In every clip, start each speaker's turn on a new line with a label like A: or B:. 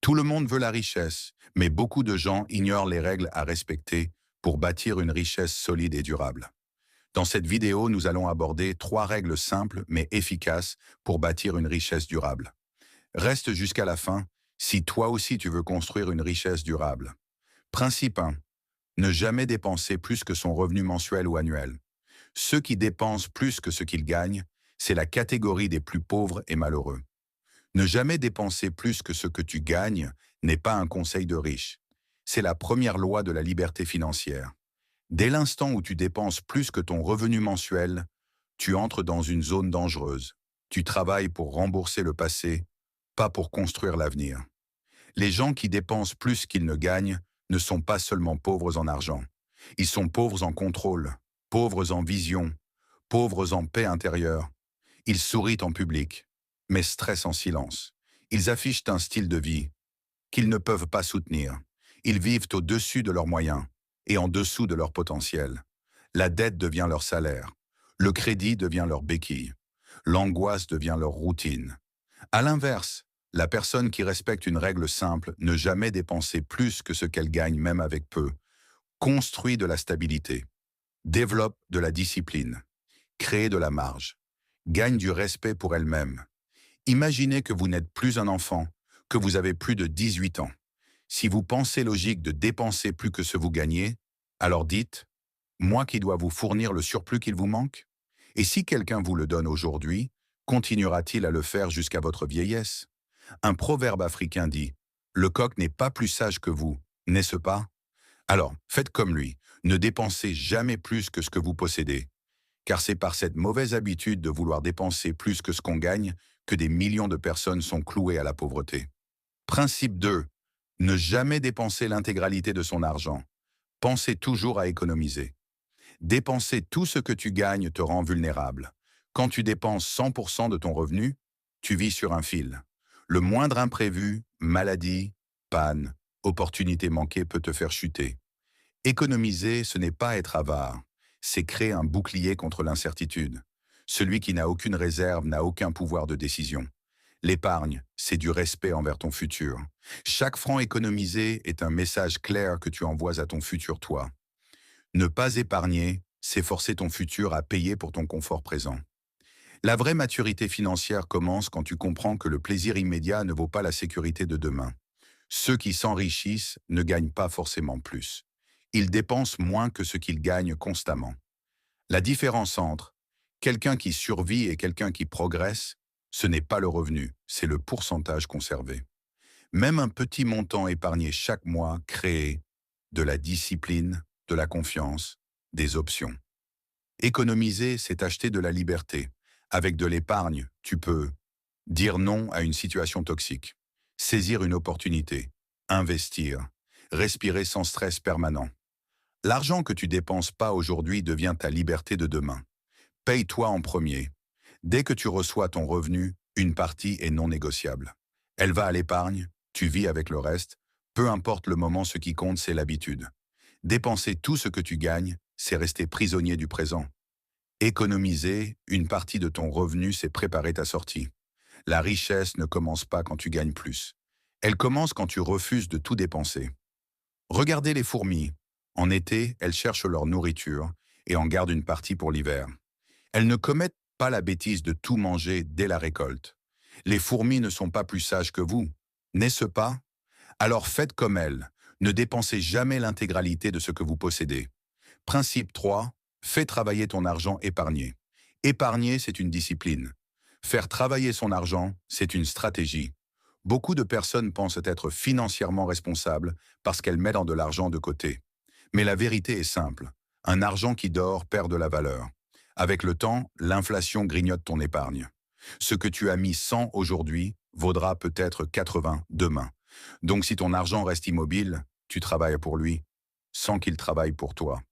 A: Tout le monde veut la richesse, mais beaucoup de gens ignorent les règles à respecter pour bâtir une richesse solide et durable. Dans cette vidéo, nous allons aborder 3 règles simples mais efficaces pour bâtir une richesse durable. Reste jusqu'à la fin si toi aussi tu veux construire une richesse durable. Principe 1. Ne jamais dépenser plus que son revenu mensuel ou annuel. Ceux qui dépensent plus que ce qu'ils gagnent, c'est la catégorie des plus pauvres et malheureux. Ne jamais dépenser plus que ce que tu gagnes n'est pas un conseil de riche. C'est la première loi de la liberté financière. Dès l'instant où tu dépenses plus que ton revenu mensuel, tu entres dans une zone dangereuse. Tu travailles pour rembourser le passé, pas pour construire l'avenir. Les gens qui dépensent plus qu'ils ne gagnent ne sont pas seulement pauvres en argent. Ils sont pauvres en contrôle, pauvres en vision, pauvres en paix intérieure. Ils sourient en public, mais stressent en silence. Ils affichent un style de vie qu'ils ne peuvent pas soutenir. Ils vivent au-dessus de leurs moyens et en dessous de leur potentiel. La dette devient leur salaire. Le crédit devient leur béquille. L'angoisse devient leur routine. À l'inverse, la personne qui respecte une règle simple, ne jamais dépenser plus que ce qu'elle gagne même avec peu, construit de la stabilité, développe de la discipline, crée de la marge, gagne du respect pour elle-même. Imaginez que vous n'êtes plus un enfant, que vous avez plus de 18 ans. Si vous pensez logique de dépenser plus que ce que vous gagnez, alors dites, moi qui dois vous fournir le surplus qu'il vous manque? Et si quelqu'un vous le donne aujourd'hui, continuera-t-il à le faire jusqu'à votre vieillesse? Un proverbe africain dit, le coq n'est pas plus sage que vous, n'est-ce pas? Alors, faites comme lui, ne dépensez jamais plus que ce que vous possédez. Car c'est par cette mauvaise habitude de vouloir dépenser plus que ce qu'on gagne que des millions de personnes sont clouées à la pauvreté. Principe 2. Ne jamais dépenser l'intégralité de son argent. Pensez toujours à économiser. Dépenser tout ce que tu gagnes te rend vulnérable. Quand tu dépenses 100% de ton revenu, tu vis sur un fil. Le moindre imprévu, maladie, panne, opportunité manquée peut te faire chuter. Économiser, ce n'est pas être avare, c'est créer un bouclier contre l'incertitude. Celui qui n'a aucune réserve n'a aucun pouvoir de décision. L'épargne, c'est du respect envers ton futur. Chaque franc économisé est un message clair que tu envoies à ton futur toi. Ne pas épargner, c'est forcer ton futur à payer pour ton confort présent. La vraie maturité financière commence quand tu comprends que le plaisir immédiat ne vaut pas la sécurité de demain. Ceux qui s'enrichissent ne gagnent pas forcément plus. Ils dépensent moins que ce qu'ils gagnent constamment. La différence entre quelqu'un qui survit et quelqu'un qui progresse, ce n'est pas le revenu, c'est le pourcentage conservé. Même un petit montant épargné chaque mois crée de la discipline, de la confiance, des options. Économiser, c'est acheter de la liberté. Avec de l'épargne, tu peux dire non à une situation toxique, saisir une opportunité, investir, respirer sans stress permanent. L'argent que tu dépenses pas aujourd'hui devient ta liberté de demain. Paye-toi en premier. Dès que tu reçois ton revenu, une partie est non négociable. Elle va à l'épargne, tu vis avec le reste, peu importe le moment, ce qui compte, c'est l'habitude. Dépenser tout ce que tu gagnes, c'est rester prisonnier du présent. Économiser une partie de ton revenu, c'est préparer ta sortie. La richesse ne commence pas quand tu gagnes plus. Elle commence quand tu refuses de tout dépenser. Regardez les fourmis. En été, elles cherchent leur nourriture et en gardent une partie pour l'hiver. Elles ne commettent pas la bêtise de tout manger dès la récolte. Les fourmis ne sont pas plus sages que vous, n'est-ce pas? Alors faites comme elles. Ne dépensez jamais l'intégralité de ce que vous possédez. Principe 3. Fais travailler ton argent épargné. Épargner, c'est une discipline. Faire travailler son argent, c'est une stratégie. Beaucoup de personnes pensent être financièrement responsables parce qu'elles mettent de l'argent de côté. Mais la vérité est simple. Un argent qui dort perd de la valeur. Avec le temps, l'inflation grignote ton épargne. Ce que tu as mis 100 aujourd'hui vaudra peut-être 80 demain. Donc si ton argent reste immobile, tu travailles pour lui, sans qu'il travaille pour toi.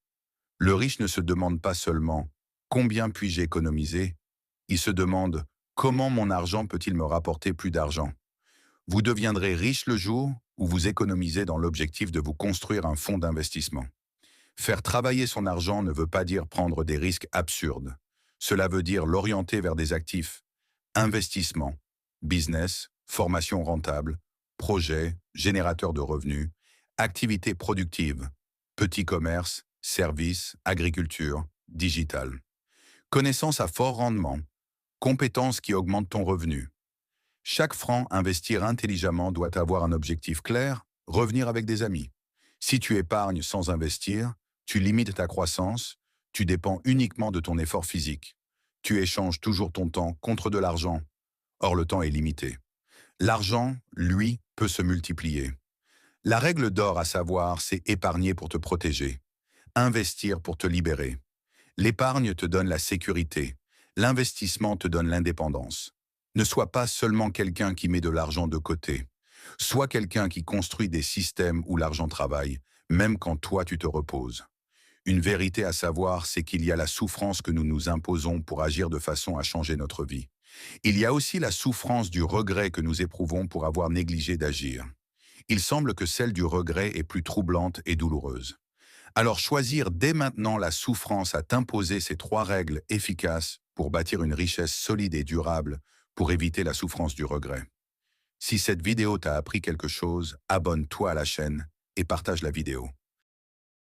A: Le riche ne se demande pas seulement « Combien puis-je économiser ?» Il se demande « Comment mon argent peut-il me rapporter plus d'argent ?» Vous deviendrez riche le jour où vous économisez dans l'objectif de vous construire un fonds d'investissement. Faire travailler son argent ne veut pas dire prendre des risques absurdes. Cela veut dire l'orienter vers des actifs, investissement, business, formation rentable, projet, générateur de revenus, activité productive, petit commerce, services, agriculture, digital. Connaissances à fort rendement, compétences qui augmentent ton revenu. Chaque franc investir intelligemment doit avoir un objectif clair, revenir avec des amis. Si tu épargnes sans investir, tu limites ta croissance, tu dépends uniquement de ton effort physique. Tu échanges toujours ton temps contre de l'argent. Or, le temps est limité. L'argent, lui, peut se multiplier. La règle d'or à savoir, c'est épargner pour te protéger, investir pour te libérer. L'épargne te donne la sécurité, l'investissement te donne l'indépendance. Ne sois pas seulement quelqu'un qui met de l'argent de côté. Sois quelqu'un qui construit des systèmes où l'argent travaille, même quand toi tu te reposes. Une vérité à savoir, c'est qu'il y a la souffrance que nous nous imposons pour agir de façon à changer notre vie. Il y a aussi la souffrance du regret que nous éprouvons pour avoir négligé d'agir. Il semble que celle du regret est plus troublante et douloureuse. Alors choisir dès maintenant la souffrance à t'imposer ces trois règles efficaces pour bâtir une richesse solide et durable pour éviter la souffrance du regret. Si cette vidéo t'a appris quelque chose, abonne-toi à la chaîne et partage la vidéo.